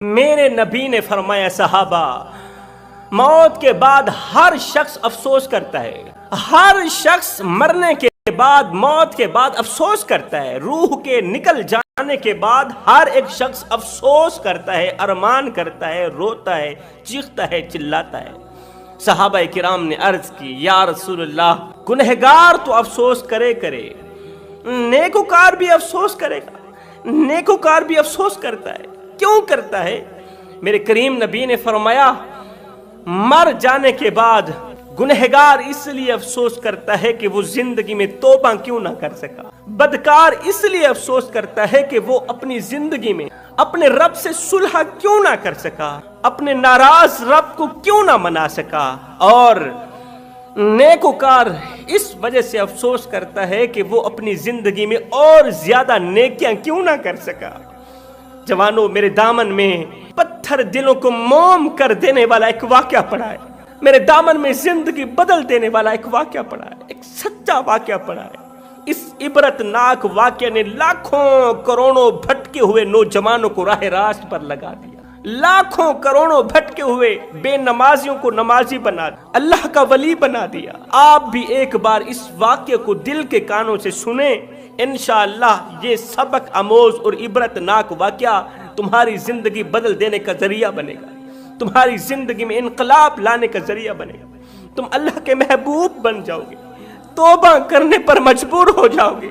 میرے نبی نے فرمایا صحابہ، موت کے بعد ہر شخص افسوس کرتا ہے، ہر شخص مرنے کے بعد، موت کے بعد افسوس کرتا ہے، روح کے نکل جانے کے بعد ہر ایک شخص افسوس کرتا ہے، ارمان کرتا ہے، روتا ہے، چیختا ہے، چلاتا ہے۔ صحابہ کرام نے عرض کی، یا رسول اللہ، گنہگار تو افسوس کرے، نیکوکار بھی افسوس کرے گا، نیکوکار بھی افسوس کرتا ہے، کیوں کرتا ہے؟ میرے کریم نبی نے فرمایا، مر جانے کے بعد گنہگار اس لیے افسوس کرتا ہے کہ وہ زندگی میں توبہ کیوں نہ کر سکا، بدکار اس لیے افسوس کرتا ہے کہ وہ اپنی زندگی میں اپنے رب سے صلح کیوں نہ کر سکا، اپنے ناراض رب کو کیوں نہ منا سکا، اور نیکوکار اس وجہ سے افسوس کرتا ہے کہ وہ اپنی زندگی میں اور زیادہ نیکیاں کیوں نہ کر سکا۔ جوانوں، میرے دامن میں پتھر دلوں کو موم کر دینے والا ایک واقعہ پڑا ہے، میرے دامن میں زندگی بدل دینے والا ایک واقعہ پڑا ہے، ایک سچا واقعہ پڑا ہے۔ اس عبرت ناک واقعہ نے لاکھوں کروڑوں بھٹکے ہوئے نوجوانوں کو راہ راست پر لگا دیا، لاکھوں کروڑوں بھٹکے ہوئے بے نمازیوں کو نمازی بنا دیا، اللہ کا ولی بنا دیا۔ آپ بھی ایک بار اس واقعے کو دل کے کانوں سے سنیں، انشاءاللہ یہ سبق آموز اور عبرت ناک واقعہ تمہاری زندگی بدل دینے کا ذریعہ بنے گا، تمہاری زندگی میں انقلاب لانے کا ذریعہ بنے گا، تم اللہ کے محبوب بن جاؤ گے، توبہ کرنے پر مجبور ہو جاؤ گے۔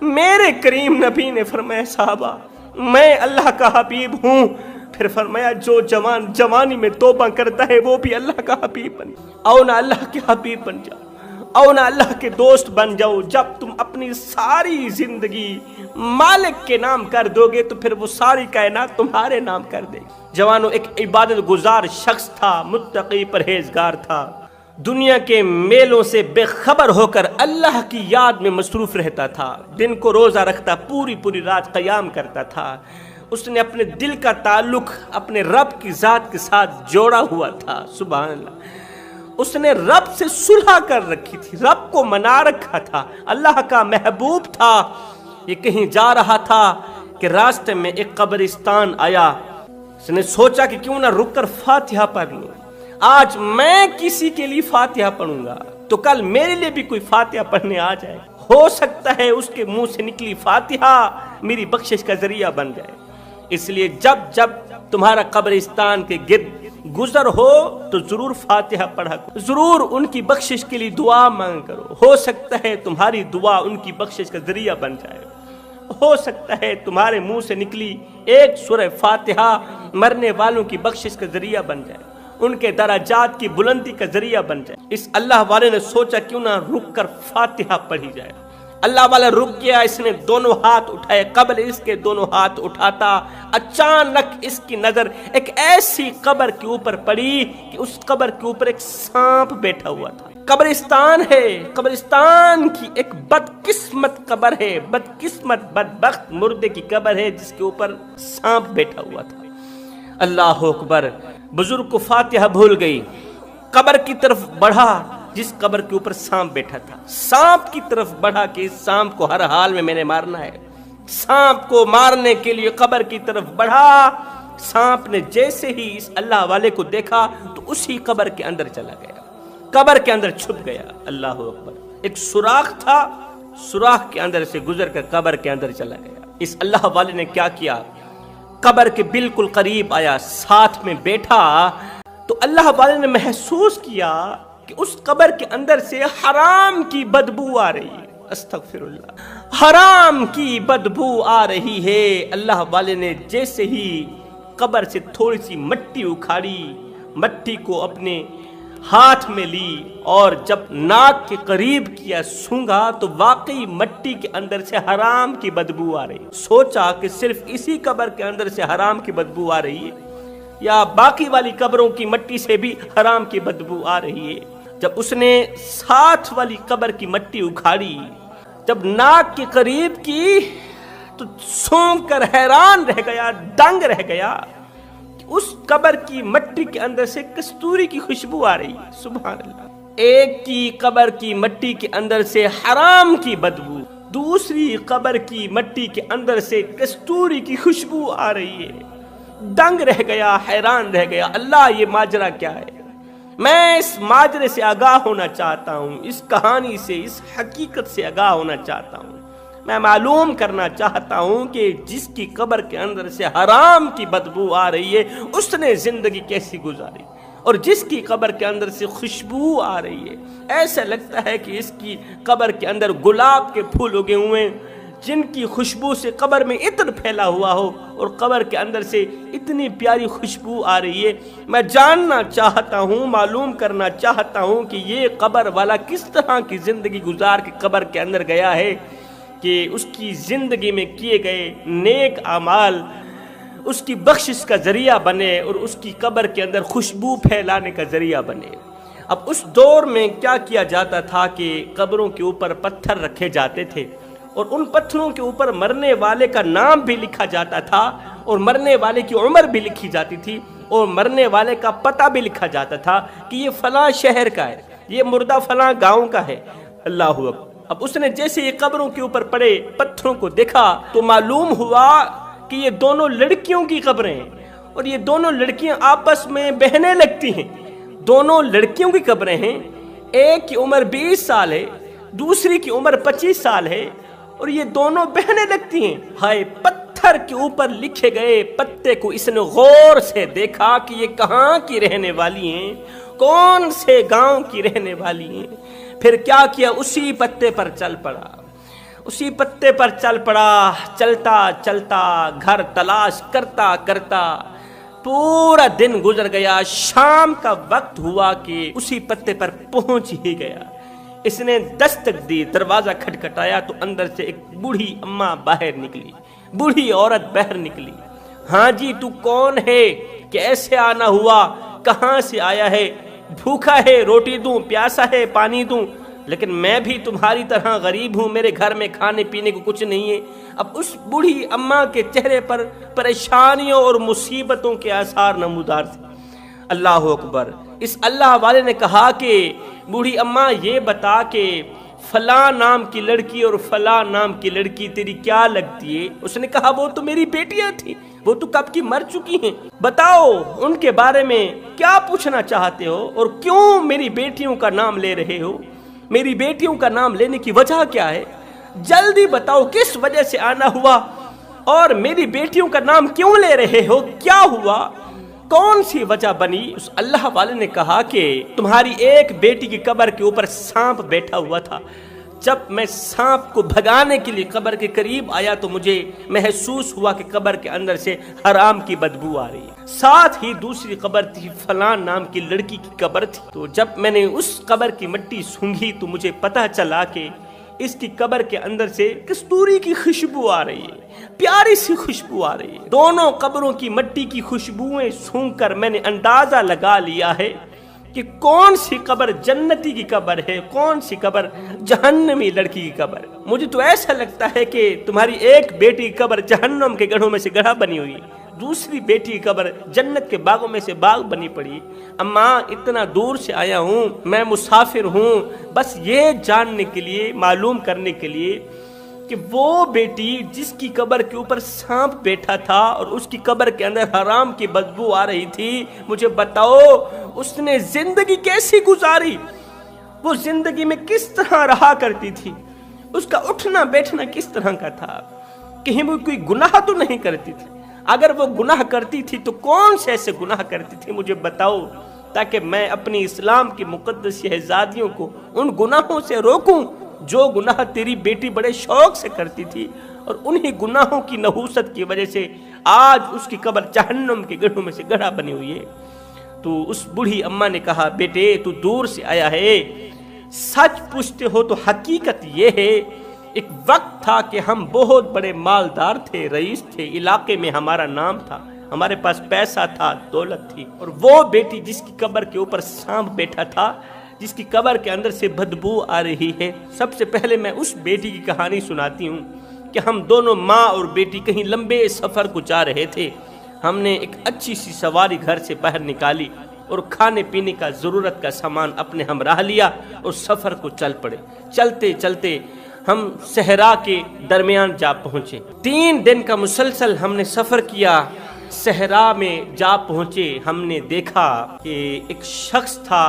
میرے کریم نبی نے فرمایا، صحابہ، میں اللہ کا حبیب ہوں، پھر فرمایا جو جوان جوانی میں توبہ کرتا ہے وہ بھی اللہ کا حبیب بن جاؤ، او نہ اللہ کے حبیب بن جاؤ، او نہ اللہ کے دوست بن جاؤ۔ جب تم اپنی ساری زندگی مالک کے نام کر دو گے تو پھر وہ ساری کائنات تمہارے نام کر دے گی۔ جوانوں، ایک عبادت گزار شخص تھا، متقی پرہیزگار تھا، دنیا کے میلوں سے بے خبر ہو کر اللہ کی یاد میں مصروف رہتا تھا، دن کو روزہ رکھتا، پوری رات قیام کرتا تھا۔ اس نے اپنے دل کا تعلق اپنے رب کی ذات کے ساتھ جوڑا ہوا تھا، سبحان اللہ۔ اس نے رب سے صلح کر رکھی تھی، رب کو منا رکھا تھا، اللہ کا محبوب تھا۔ یہ کہیں جا رہا تھا کہ راستے میں ایک قبرستان آیا، اس نے سوچا کہ کیوں نہ رک کر فاتحہ پڑھ لوں، آج میں کسی کے لیے فاتحہ پڑھوں گا تو کل میرے لیے بھی کوئی فاتحہ پڑھنے آ جائے، ہو سکتا ہے اس کے منہ سے نکلی فاتحہ میری بخشش کا ذریعہ بن جائے۔ اس لیے جب تمہارا قبرستان کے گرد گزر ہو تو ضرور فاتحہ پڑھا کرو، ضرور ان کی بخشش کے لیے دعا مانگ کرو، ہو سکتا ہے تمہاری دعا ان کی بخشش کا ذریعہ بن جائے، ہو سکتا ہے تمہارے منہ سے نکلی ایک سورہ فاتحہ مرنے والوں کی بخشش کا ذریعہ بن جائے، ان کے درجات کی بلندی کا ذریعہ بن جائے۔ اس اللہ والے نے سوچا کیوں نہ رک کر فاتحہ پڑھی جائے۔ اللہ والا رک گیا، اس نے دونوں ہاتھ اٹھائے، قبل اس کے دونوں ہاتھ اٹھاتا اچانک اس کی نظر ایک ایسی قبر کے اوپر پڑی کہ اس قبر کے اوپر ایک سانپ بیٹھا ہوا تھا۔ قبرستان ہے، قبرستان کی ایک بدقسمت قبر ہے، بدقسمت بدبخت مردے کی قبر ہے جس کے اوپر سانپ بیٹھا ہوا تھا۔ اللہ اکبر۔ بزرگ کو فاتحہ بھول گئی، قبر کی طرف بڑھا جس قبر کے اوپر سانپ بیٹھا تھا، سانپ کی طرف بڑھا کہ اس سانپ کو ہر حال میں نے مارنا ہے۔ سانپ کو مارنے کے لیے قبر کی طرف بڑھا، سانپ نے جیسے ہی اس اللہ والے کو دیکھا تو اسی قبر کے اندر چلا گیا، قبر کے اندر چھپ گیا۔ اللہ اکبر۔ ایک سوراخ تھا، سوراخ کے اندر سے گزر کر قبر کے اندر چلا گیا۔ اس اللہ والے نے کیا کیا، قبر کے بالکل قریب آیا، ساتھ میں بیٹھا تو اللہ والے نے محسوس کیا کہ اس قبر کے اندر سے حرام کی بدبو آ رہی ہے، استغفر اللہ، حرام کی بدبو آ رہی ہے۔ اللہ والے نے جیسے ہی قبر سے تھوڑی سی مٹی اکھاڑی، مٹی کو اپنے ہاتھ میں لی اور جب ناک کے قریب کیا، سونگا تو واقعی مٹی کے اندر سے حرام کی بدبو آ رہی۔ سوچا کہ صرف اسی قبر کے اندر سے حرام کی بدبو آ رہی ہے یا باقی والی قبروں کی مٹی سے بھی حرام کی بدبو آ رہی ہے۔ جب اس نے ساتھ والی قبر کی مٹی اکھاڑی، جب ناک کے قریب کی تو سونگ کر حیران رہ گیا، دنگ رہ گیا کہ اس قبر کی مٹی کے اندر سے کستوری کی خوشبو آ رہی ہے۔ سبحان اللہ۔ ایک کی قبر کی مٹی کے اندر سے حرام کی بدبو، دوسری قبر کی مٹی کے اندر سے کستوری کی خوشبو آ رہی ہے۔ دنگ رہ گیا، حیران رہ گیا، اللہ یہ ماجرا کیا ہے؟ میں اس ماجرے سے آگاہ ہونا چاہتا ہوں، اس کہانی سے، اس حقیقت سے آگاہ ہونا چاہتا ہوں۔ میں معلوم کرنا چاہتا ہوں کہ جس کی قبر کے اندر سے حرام کی بدبو آ رہی ہے اس نے زندگی کیسی گزاری، اور جس کی قبر کے اندر سے خوشبو آ رہی ہے ایسا لگتا ہے کہ اس کی قبر کے اندر گلاب کے پھول اگے ہوئے ہیں، جن کی خوشبو سے قبر میں عطر پھیلا ہوا ہو، اور قبر کے اندر سے اتنی پیاری خوشبو آ رہی ہے۔ میں جاننا چاہتا ہوں، معلوم کرنا چاہتا ہوں کہ یہ قبر والا کس طرح کی زندگی گزار کے قبر کے اندر گیا ہے کہ اس کی زندگی میں کیے گئے نیک اعمال اس کی بخشش کا ذریعہ بنے اور اس کی قبر کے اندر خوشبو پھیلانے کا ذریعہ بنے۔ اب اس دور میں کیا کیا جاتا تھا کہ قبروں کے اوپر پتھر رکھے جاتے تھے، اور ان پتھروں کے اوپر مرنے والے کا نام بھی لکھا جاتا تھا، اور مرنے والے کی عمر بھی لکھی جاتی تھی، اور مرنے والے کا پتہ بھی لکھا جاتا تھا کہ یہ فلاں شہر کا ہے، یہ مردہ فلاں گاؤں کا ہے۔ اللہ اکبر۔ اب اس نے جیسے یہ قبروں کے اوپر پڑے پتھروں کو دیکھا تو معلوم ہوا کہ یہ دونوں لڑکیوں کی قبریں ہیں، اور یہ دونوں لڑکیاں آپس میں بہنے لگتی ہیں۔ دونوں لڑکیوں کی قبریں ہیں، ایک کی عمر 20 سال ہے، دوسری کی عمر 25 سال ہے، اور یہ دونوں بہنے لگتی ہیں۔ ہائے، پتھر کے اوپر لکھے گئے پتے کو اس نے غور سے دیکھا کہ یہ کہاں کی رہنے والی ہیں، کون سے گاؤں کی رہنے والی ہیں۔ پھر کیا کیا، اسی پتے پر چل پڑا، اسی پتے پر چل پڑا، چلتا چلتا گھر تلاش کرتا کرتا پورا دن گزر گیا، شام کا وقت ہوا کہ اسی پتے پر پہنچ ہی گیا۔ اس نے دستک دی، دروازہ کھٹکھٹایا تو اندر سے ایک بوڑھی اماں باہر نکلی، بوڑھی عورت باہر نکلی۔ ہاں جی، تو کون ہے؟ کیسے آنا ہوا؟ کہاں سے آیا ہے؟ بھوکا ہے، روٹی دوں؟ پیاسا ہے، پانی دوں؟ لیکن میں بھی تمہاری طرح غریب ہوں، میرے گھر میں کھانے پینے کو کچھ نہیں ہے۔ اب اس بوڑھی اماں کے چہرے پر پریشانیوں اور مصیبتوں کے آثار نمودار تھے۔ اللہ اکبر۔ اس اللہ والے نے کہا کہ بوڑھی اماں یہ بتا کہ فلاں نام کی لڑکی اور فلاں نام کی لڑکی تیری کیا لگتی ہے؟ اس نے کہا وہ تو میری بیٹیاں تھیں، وہ تو کب کی مر چکی ہیں، بتاؤ ان کے بارے میں کیا پوچھنا چاہتے ہو، اور کیوں میری بیٹیوں کا نام لے رہے ہو؟ میری بیٹیوں کا نام لینے کی وجہ کیا ہے؟ جلدی بتاؤ کس وجہ سے آنا ہوا، اور میری بیٹیوں کا نام کیوں لے رہے ہو؟ کیا ہوا؟ کون سی وجہ بنی؟ اس اللہ والے نے کہا کہ تمہاری ایک بیٹی کی قبر کے اوپر سانپ بیٹھا ہوا تھا، جب میں سانپ کو بھگانے کے لیے قبر کے قریب آیا تو مجھے محسوس ہوا کہ قبر کے اندر سے حرام کی بدبو آ رہی ہے۔ ساتھ ہی دوسری قبر تھی، فلاں نام کی لڑکی کی قبر تھی، تو جب میں نے اس قبر کی مٹی سونگھی تو مجھے پتہ چلا کہ اس کی قبر کے اندر سے کستوری کی خوشبو آ رہی ہے، پیاری سی خوشبو آ رہی ہے۔ دونوں قبروں کی مٹی کی خوشبوئیں سونگ کر میں نے اندازہ لگا لیا ہے کہ کون سی قبر جنتی کی قبر ہے، کون سی قبر جہنمی لڑکی کی قبر۔ مجھے تو ایسا لگتا ہے کہ تمہاری ایک بیٹی کی قبر جہنم کے گڑھوں میں سے گڑھا بنی ہوئی، دوسری بیٹی کی قبر جنت کے باغوں میں سے باغ بنی پڑی۔ اماں، اتنا دور سے آیا ہوں، میں مسافر ہوں، بس یہ جاننے کے لیے، معلوم کرنے کے لیے کہ وہ بیٹی جس کی قبر کے اوپر سانپ بیٹھا تھا اور اس کی قبر کے اندر حرام کی بدبو آ رہی تھی، مجھے بتاؤ اس نے زندگی کیسی گزاری، وہ زندگی میں کس طرح رہا کرتی تھی، اس کا اٹھنا بیٹھنا کس طرح کا تھا، کہیں وہ کوئی گناہ تو نہیں کرتی تھی؟ اگر وہ گناہ کرتی تھی تو کون سے ایسے گناہ کرتی تھی؟ مجھے بتاؤ، تاکہ میں اپنی اسلام کی مقدس شہزادیوں کو ان گناہوں سے روکوں جو گناہ تیری بیٹی بڑے شوق سے کرتی تھی، اور انہی گناہوں کی نحوست کی وجہ سے آج اس کی قبر جہنم کے گڑھوں میں سے گڑھا بنی ہوئی ہے۔ تو اس بوڑھی اماں نے کہا، بیٹے تو دور سے آیا ہے، سچ پوچھتے ہو تو حقیقت یہ ہے، ایک وقت تھا کہ ہم بہت بڑے مالدار تھے، رئیس تھے، علاقے میں ہمارا نام تھا، ہمارے پاس پیسہ تھا، دولت تھی، اور وہ بیٹی جس کی قبر کے اوپر سانپ بیٹھا تھا، جس کی قبر کے اندر سے بدبو آ رہی ہے، سب سے پہلے میں اس بیٹی کی کہانی سناتی ہوں کہ ہم دونوں ماں اور بیٹی کہیں لمبے سفر کو جا رہے تھے۔ ہم نے ایک اچھی سی سواری گھر سے باہر نکالی اور کھانے پینے کا ضرورت کا سامان اپنے ہمراہ لیا اور سفر کو چل پڑے۔ چلتے چلتے ہم صحرا کے درمیان جا پہنچے۔ 3 دن کا مسلسل ہم نے سفر کیا، صحرا میں جا پہنچے ہم نے دیکھا کہ ایک شخص تھا،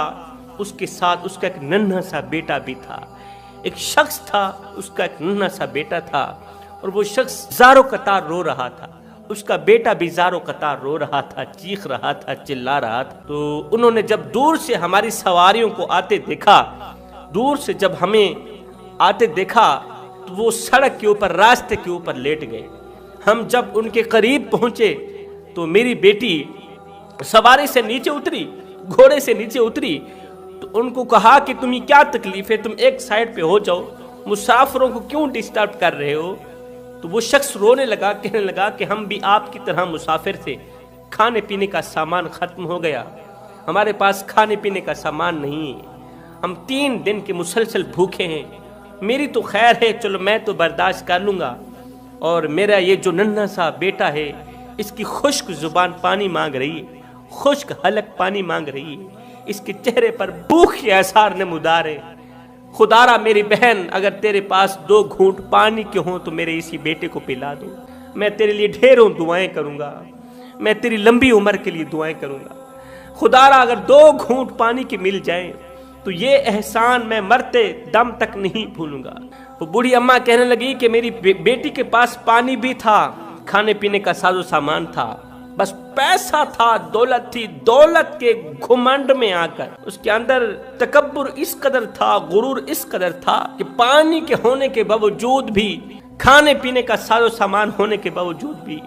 اس کے ساتھ اس کا ایک ننھا سا بیٹا بھی تھا۔ ایک شخص تھا، اس کا ایک ننھا سا بیٹا تھا، اور وہ شخص زاروں قطار رو رہا تھا۔ اس کا بیٹا بھی زاروں قطار رو رہا تھا، چیخ رہا تھا، چلا رہا تھا۔ تو انہوں نے جب دور سے ہماری سواریوں کو آتے دیکھا، دور سے جب ہمیں آتے دیکھا، تو وہ سڑک کے اوپر، راستے کے اوپر لیٹ گئے۔ ہم جب ان کے قریب پہنچے تو میری بیٹی سواری سے نیچے اتری، گھوڑے سے نیچے اتری، تو ان کو کہا کہ تمہیں کیا تکلیف ہے، تم ایک سائڈ پہ ہو جاؤ، مسافروں کو کیوں ڈسٹرب کر رہے ہو؟ تو وہ شخص رونے لگا، کہنے لگا کہ ہم بھی آپ کی طرح مسافر تھے، کھانے پینے کا سامان ختم ہو گیا، ہمارے پاس کھانے پینے کا سامان نہیں ہے، ہم 3 دن کے مسلسل بھوکے ہیں۔ میری تو خیر ہے، چلو میں تو برداشت کر لوں گا، اور میرا یہ جو ننھا سا بیٹا ہے، اس کی خشک زبان پانی مانگ رہی ہے، خشک حلق پانی مانگ رہی ہے، اس کے چہرے پر بھوک کے آثار نمودار ہے۔ خدارا میری بہن، اگر تیرے پاس 2 گھونٹ پانی کے ہوں تو میرے اسی بیٹے کو پلا دو، میں تیرے لیے ڈھیروں دعائیں کروں گا، میں تیری لمبی عمر کے لیے دعائیں کروں گا۔ خدارا اگر 2 گھونٹ پانی کے مل جائیں تو یہ احسان میں مرتے دم تک نہیں بھولوں گا۔ وہ بوڑھی اماں کہنے لگی کہ میری بیٹی کے پاس پانی بھی تھا، کھانے پینے کا ساز و سامان تھا، بس پیسہ تھا، دولت تھی، دولت کے گھمنڈ میں آ کر اس کے اندر تکبر اس قدر تھا، غرور اس قدر تھا کہ پانی کے ہونے کے باوجود بھی، کھانے پینے کا ساز و سامان ہونے کے باوجود بھی،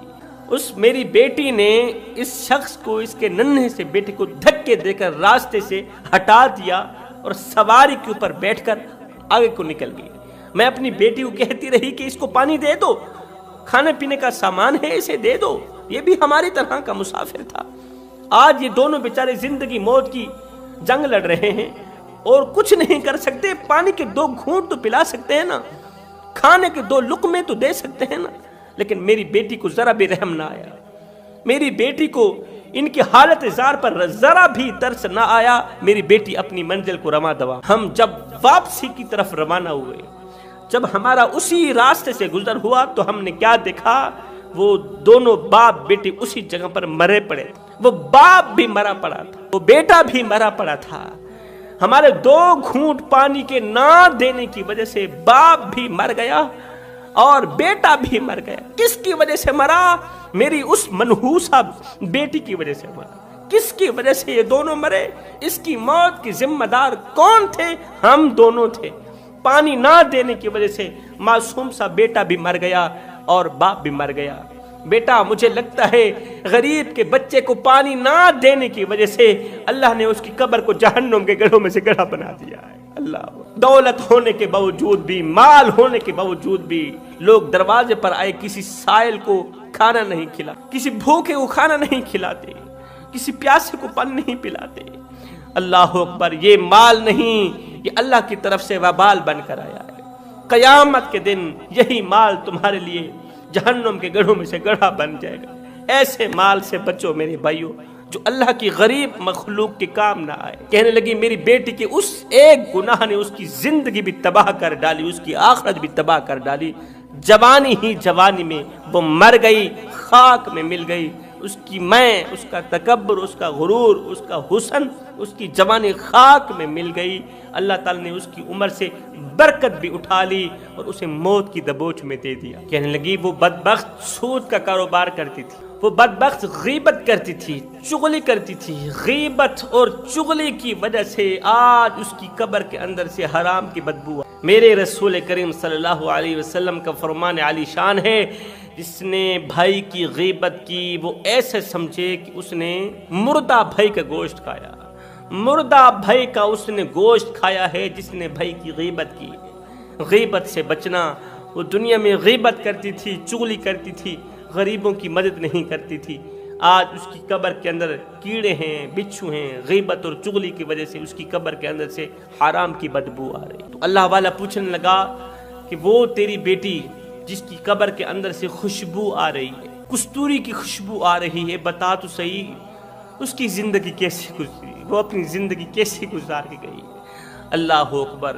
اس میری بیٹی نے اس شخص کو، اس کے ننھے سے بیٹے کو دھکے دے کر راستے سے ہٹا دیا اور سواری کے اوپر بیٹھ کر آگے کو نکل گئی۔ میں اپنی بیٹی کو کہتی رہی کہ اس کو پانی دے دو، کھانے پینے کا سامان ہے، اسے دے دو، یہ بھی ہماری طرح کا مسافر تھا۔ آج یہ دونوں بیچارے زندگی موت کی جنگ لڑ رہے ہیں اور کچھ نہیں کر سکتے، پانی کے 2 گھونٹ تو پلا سکتے ہیں نا، کھانے کے 2 لقمے تو دے سکتے ہیں نا، لیکن میری بیٹی کو ذرا بھی رحم نہ آیا، میری بیٹی کو ان کی حالت زار پر ذرا بھی ترس نہ آیا۔ میری بیٹی اپنی منزل کو رواں دوا۔ ہم جب واپسی کی طرف روانہ ہوئے، جب ہمارا اسی راستے سے گزر ہوا تو ہم نے کیا دیکھا، وہ دونوں باپ بیٹی اسی جگہ پر مرے پڑے تھے۔ وہ باپ بھی مرا پڑا تھا، وہ بیٹا بھی مرا پڑا تھا۔ ہمارے 2 گھونٹ پانی کے نہ دینے کی وجہ سے باپ بھی مر گیا اور بیٹا بھی مر گیا۔ کس کی وجہ سے مرا؟ میری اس منحوسہ بیٹی کی وجہ سے مرا۔ کس کی وجہ سے یہ دونوں مرے؟ اس کی موت کی ذمہ دار کون تھے؟ ہم دونوں تھے۔ پانی نہ دینے کی وجہ سے معصوم سا بیٹا بھی مر گیا اور باپ بھی مر گیا۔ بیٹا، مجھے لگتا ہے غریب کے بچے کو پانی نہ دینے کی وجہ سے اللہ نے اس کی قبر کو جہنم کے گڑھوں میں سے گڑھا بنا دیا ہے۔ اللہ، دولت ہونے کے باوجود بھی، مال ہونے کے باوجود بھی لوگ دروازے پر آئے کسی سائل کو کھانا نہیں کھلا، کسی بھوکے کو کھانا نہیں کھلاتے، کسی پیاسے کو پانی نہیں پلاتے۔ اللہ اکبر، یہ مال نہیں، یہ اللہ کی طرف سے وبال بن کر آیا ہے۔ قیامت کے دن یہی مال تمہارے لیے جہنم کے گڑھوں میں سے گڑھا بن جائے گا۔ ایسے مال سے بچو میرے بھائیوں، جو اللہ کی غریب مخلوق کے کام نہ آئے۔ کہنے لگی میری بیٹی کے اس ایک گناہ نے اس کی زندگی بھی تباہ کر ڈالی، اس کی آخرت بھی تباہ کر ڈالی۔ جوانی ہی جوانی میں وہ مر گئی، خاک میں مل گئی۔ اس کی میں، اس کا تکبر، اس کا غرور، اس کا حسن، اس کی جوانی خاک میں مل گئی۔ اللہ تعالیٰ نے اس کی عمر سے برکت بھی اٹھا لی اور اسے موت کی دبوچ میں دے دیا۔ کہنے لگی وہ بدبخت سود کا کاروبار کرتی تھی، وہ بدبخت غیبت کرتی تھی، چغلی کرتی تھی۔ غیبت اور چغلی کی وجہ سے آج اس کی قبر کے اندر سے حرام کی بدبو۔ میرے رسول کریم صلی اللہ علیہ وسلم کا فرمان عالی شان ہے، جس نے بھائی کی غیبت کی وہ ایسے سمجھے کہ اس نے مردہ بھائی کا گوشت کھایا۔ مردہ بھائی کا اس نے گوشت کھایا ہے جس نے بھائی کی غیبت کی۔ غیبت سے بچنا، وہ دنیا میں غیبت کرتی تھی، چغلی کرتی تھی، غریبوں کی مدد نہیں کرتی تھی۔ آج اس کی قبر کے اندر کیڑے ہیں، بچھو ہیں۔ غیبت اور چغلی کی وجہ سے اس کی قبر کے اندر سے حرام کی بدبو آ رہی۔ تو اللہ والا پوچھنے لگا کہ وہ تیری بیٹی جس کی قبر کے اندر سے خوشبو آ رہی ہے، کستوری کی خوشبو آ رہی ہے، بتا تو صحیح اس کی زندگی کیسے گزری، وہ اپنی زندگی کیسے گزار کے گئی؟ اللہ اکبر۔